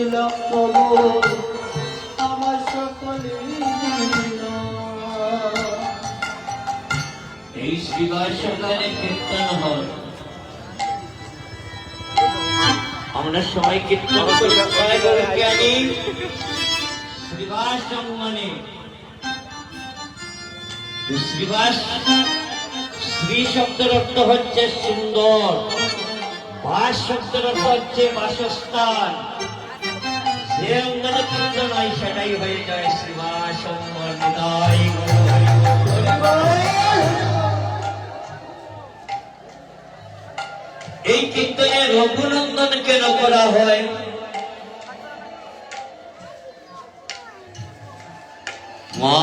দিল প্রভু আমার সকলে দিল। এই শ্রীবাসকারে কীর্তন হয়, আমরা সবাই কীর্তন করি জ্ঞানী শ্রীবাস সম্মানে। শ্রীবাস, শ্রী শব্দের অর্থ হচ্ছে সুন্দর, বাস শব্দের অর্থ হচ্ছে বাসস্থান। যে অঙ্গনে কীর্তন হয় সেটাই হয়ে যায় শ্রীবাস সম্মানিত। এই কীর্তনে রঘুনন্দন কেন করা হয়? মা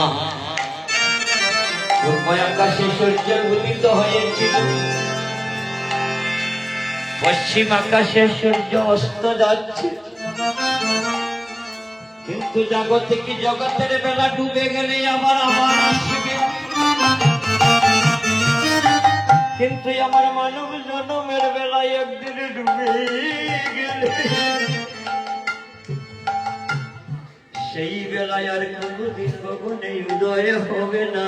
পূর্বয় আকাশে সূর্য উদিত হয়েছিল, পশ্চিম আকাশে সূর্য অস্ত যাচ্ছে, কিন্তু জাগতিক জগতের বেলা ডুবে গেলে আবার আসবে। কিন্তু আমার মানব জন্মের বেলায় একদিনে ডুবে গেলে সেই বেলায় আর কোনদিন কখনো উদয় হবে না।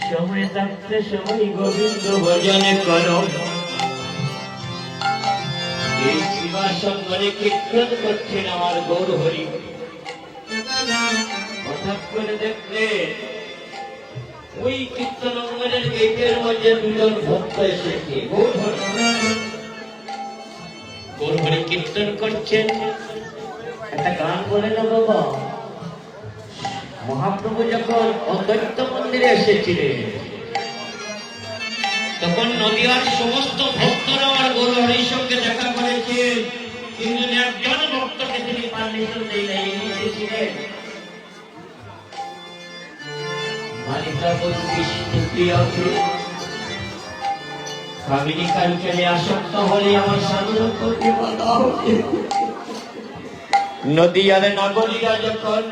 সময় থাকতে সবাই গোবিন্দ ভজন করো। এই শিবাসঙ্গরে কীর্তন করছেন আমার গৌর হরি। হঠাৎ করে দেখলে ওই কীর্তন অঙ্গনের গেটের মধ্যে দুজন ভক্ত এসেছে। গৌর হরি কীর্তন করছেন। একটা গান বলে না বাবা, মহাপ্রভু যখন অদ্বৈত মন্দিরে এসেছিলেন তখন নদিয়ার সমস্ত ভক্তরা আমার গৌর হরির সঙ্গে দেখা করেছেন, কিন্তু একজন ভক্তকে তিনি পারমিশন দিয়েছিলেন। কামিনী কাঞ্চনে আসক্ত হলে আমার সাধন করতে বাধা হচ্ছে। নদিয়ার নাগরীরা যখন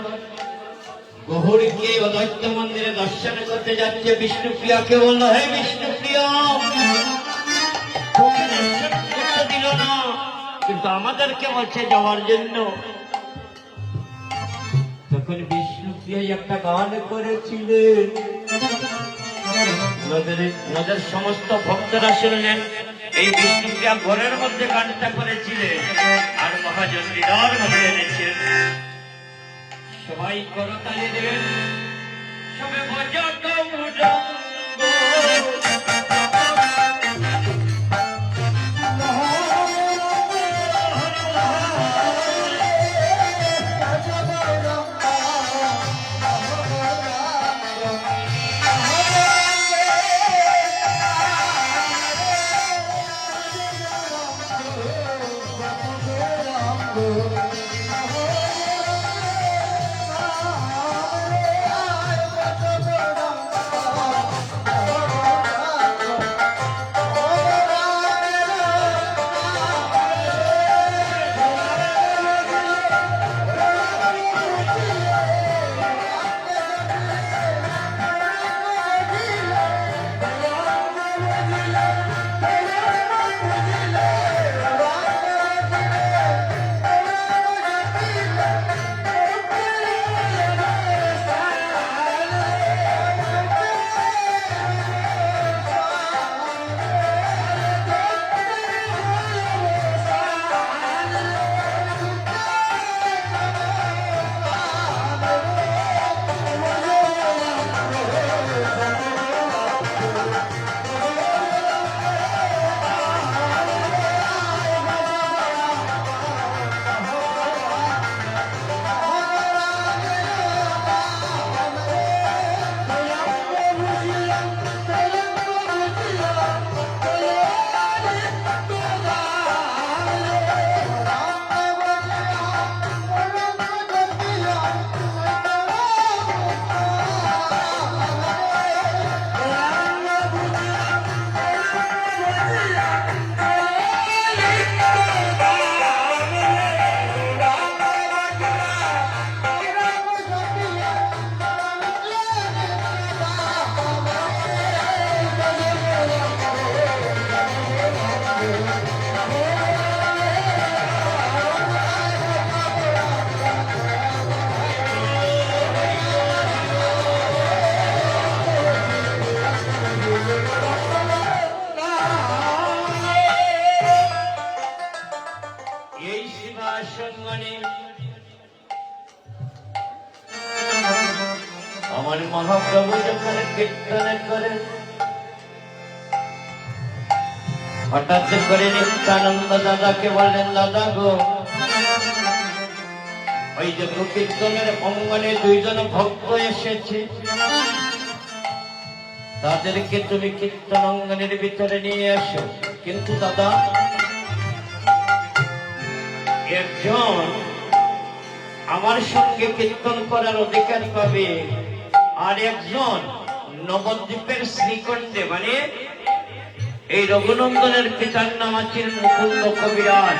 গৌরীকে অদ্বৈত মন্দিরে দর্শন করতে যাচ্ছে, বিষ্ণুপ্রিয়াকে বলল, হে বিষ্ণুপ্রিয়া, দিল না, কিন্তু আমাদেরকে বলছে যাওয়ার জন্য। তখন বিষ্ণুপ্রিয়া একটা গান করেছিলেন, নদের সমস্ত ভক্তরা শুনলেন। এই বিষ্ণুপ্রিয়া ঘরের মধ্যে গানটা করেছিলেন আর মহাজন হৃদয়ের মধ্যে এনেছেন। সবাই করতালি দেবেন, সবে ভজন আমার মহাপ্রভু যখন কীর্তন করেন, হঠাৎ করে নিত্যানন্দ দাদাকে বললেন, দাদা গো, ওই যে কীর্তনের অঙ্গনে দুইজন ভক্ত এসেছে, তাদেরকে তুমি কীর্তন অঙ্গনের ভিতরে নিয়ে আসো। কিন্তু দাদা, একজন আমার সঙ্গে কীর্তন করার অধিকার পাবে, আর একজন নবদ্বীপের শ্রীকণ্ঠে, মানে এই রঘুনন্দনের পিতার নাম আছেন মুকুন্দ কবিরাজ,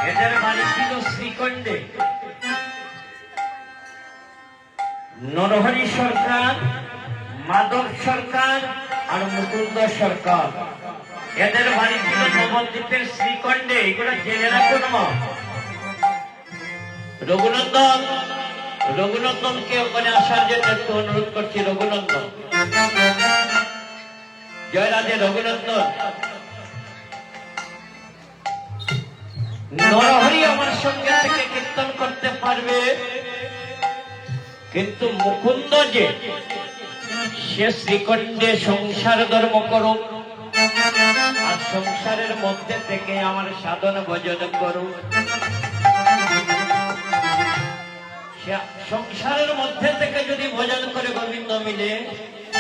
এদের বাড়ি ছিল শ্রীকণ্ঠে। নরহরি সরকার, মাধব সরকার আর মুকুন্দ সরকার, এদের বাড়ি ছিল নবদ্বীপের শ্রীকণ্ঠে। এগুলো জেনে রাখুন। রঘুনন্দনকে ওখানে আসার জন্য একটু অনুরোধ করছি। রঘুনন্দন, জয় রাধে। রঘুনন্দন, নরহরি আমার সঙ্গে থেকে কীর্তন করতে পারবে, কিন্তু মুকুন্দ যে, সে শ্রীকণ্ঠে সংসার ধর্ম করুক, আর সংসারের মধ্যে থেকে আমার সাধন ভজন করুক। সংসারের মধ্যে থেকে যদি ভজন করে গোবিন্দ মিলে,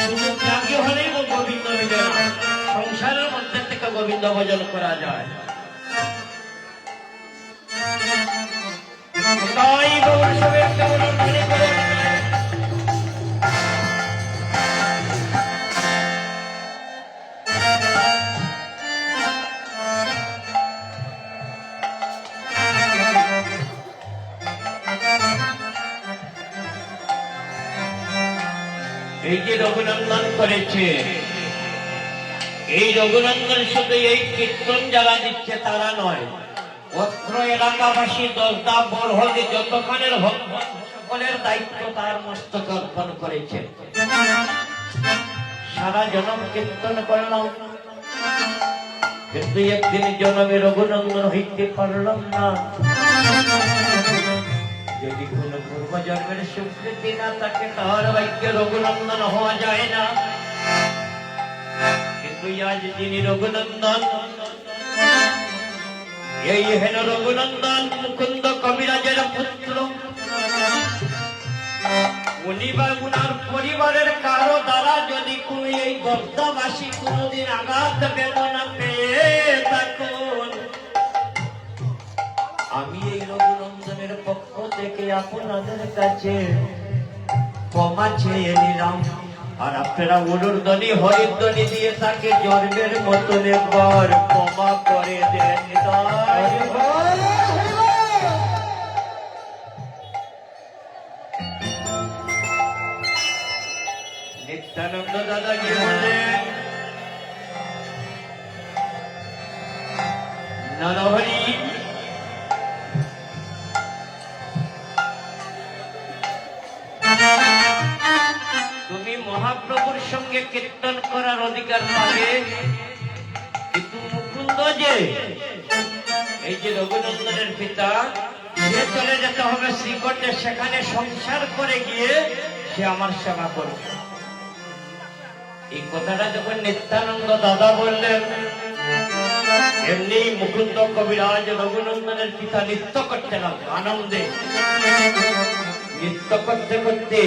শুধু ত্যাগী হলেই গোবিন্দ মিলে না, সংসারের মধ্যে থেকে গোবিন্দ ভজন করা যায়। তাই গৌর সবে একটা অনুরোধ করে, এই যে রঘুনন্দন করেছে, এই রঘুনন্দন শুধু এই কীর্তন যারা দিচ্ছে তারা নয়, অত্র এলাকাবাসী দশদা বরহদি যতখানের ভক্ত সকলের দায়িত্ব তার মস্তকে অর্পণ করেছে। সারা জনম কীর্তন করলাম, কিন্তু একদিন জনমে রঘুনন্দন হইতে পারলাম না। যদি কোন পূর্ব জন্মের স্বীকৃতি না থাকে, তাহার ভাগ্যে রঘুনন্দন হওয়া যায় না। কিন্তু আজ যিনি রঘুনন্দন, এই হেন রঘুনন্দন মুকুন্দ কবিরাজের পুত্র, উনি বা উনার পরিবারের কারো দ্বারা যদি কোন এই গর্দাবাসী কোনদিন আঘাত বেদনা পেয়ে থাকুন, আমি এই রঘুনন্দনের পক্ষ থেকে আপনাদের কাছে ক্ষমা চেয়ে নিলাম। আর আপনারা অনুর্ধ্বনি হরিধ্বনি দিয়ে তাকে জন্মের মতন একবার ক্ষমা করে দেন। নিত্যানন্দ দাদা কি বলেন, নরহরি তুমি মহাপ্রভুর সঙ্গে কীর্তন করার অধিকার পাবে, কিন্তু মুকুন্দ যে, এই যে রঘুনন্দনের পিতা, সে চলে যেতে হবে শ্রীকণ্ঠে, সেখানে সংসার করে গিয়ে সে আমার সেবা করবে। এই কথাটা যখন নিত্যানন্দ দাদা বললেন, এমনি মুকুন্দ কবিরাজ রঘুনন্দনের পিতা নৃত্য করতে লাগলো আনন্দে। নৃত্য করতে করতে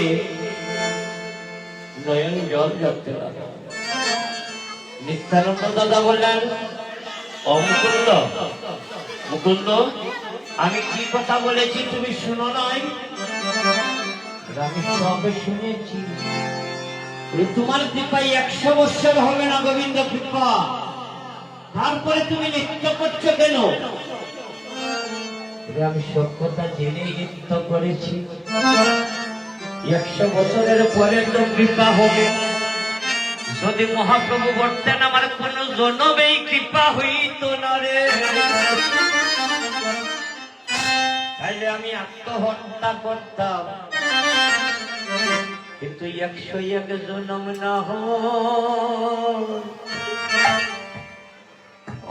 নয়ন জল ঝরতে লাগলো। নিত্যানন্দ দাদা বললেন, ও মুকুন্দ, মুকুন্দ, আমি কি কথা বলেছি তুমি শুনো নাই? আমি সবে শুনেছি। তোমার কৃপায় 100 বৎসর হবে না গোবিন্দ কৃপা, তারপরে তুমি নৃত্য করছো কেন? আমি সব কথা জেনেই নৃত্য করেছি। 100 বছরের পরে তো কৃপা হবে। যদি মহাপ্রভু বলতেন, আমার কোন জনমেই কৃপা হইত না রে, তাইলে আমি আত্মহত্যা করতাম। কিন্তু 101 জনম না হয়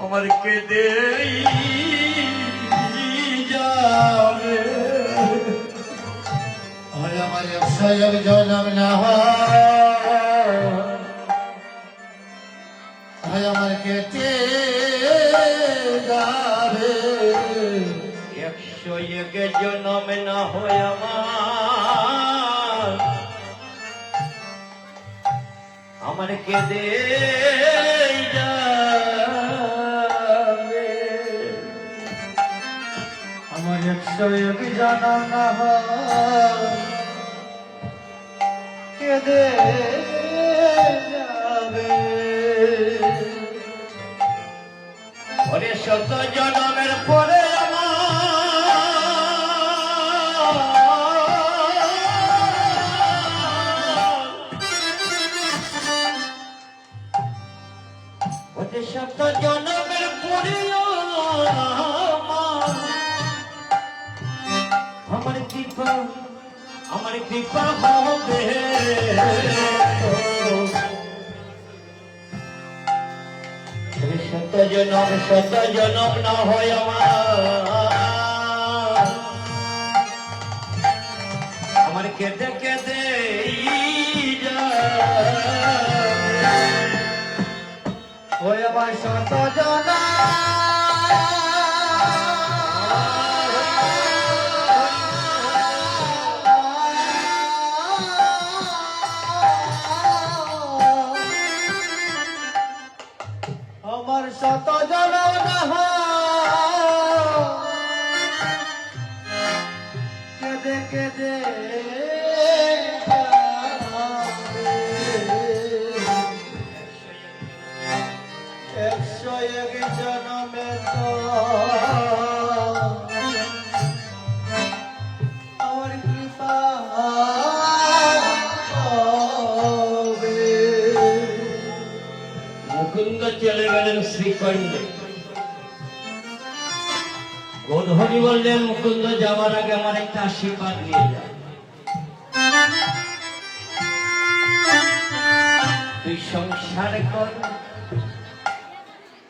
আমার কেঁদে যাবে। আমার 100 একশো এক জনম না হয় আমার কেটে যাবে 101 জনম না হয় আমার কেঁদে যাবে। আমার একশো এক জনম না হয় কেঁদে যাবে ওরে শত জনমের পরে ওরে শত জনমের পরে আমার কৃপা হবে। শত জনম না হয় আমার কেঁদে কেঁদে ওই আমার শত জনম আমার শত জনম না কেঁদে কেঁদে একশো এক জনমে তো আমার কৃপা হবে। মুকুন্দ চলে গেলেন শ্রীখণ্ডে। গৌরহরি বললেন, মুকুন্দ যাওয়ার আগে আমার একটা আশীর্বাদ নিয়ে যায়। তুই সংসার কর,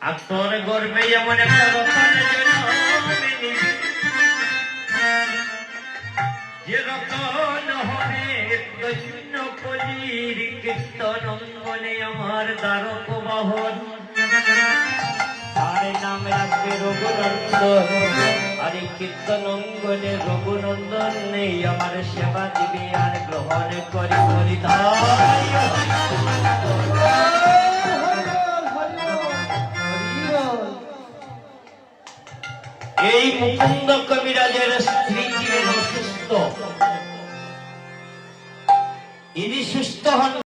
আর তোর গর্বে এমন একটা রতন জন্মে, যে রতন হবে দৈন্য কলির কীর্তন অঙ্গনে আমার দ্বারক বাহন। তার নাম রাখবে রঘুনন্দন, আর এই কীর্তন অঙ্গনে রঘুনন্দন নেই, আমার সেবা দিবে আর গ্রহণ করি হরিধায়। এই মুকুন্দ কবিরাজের স্ত্রী ছিলেন অসুস্থ। ইনি সুস্থ হন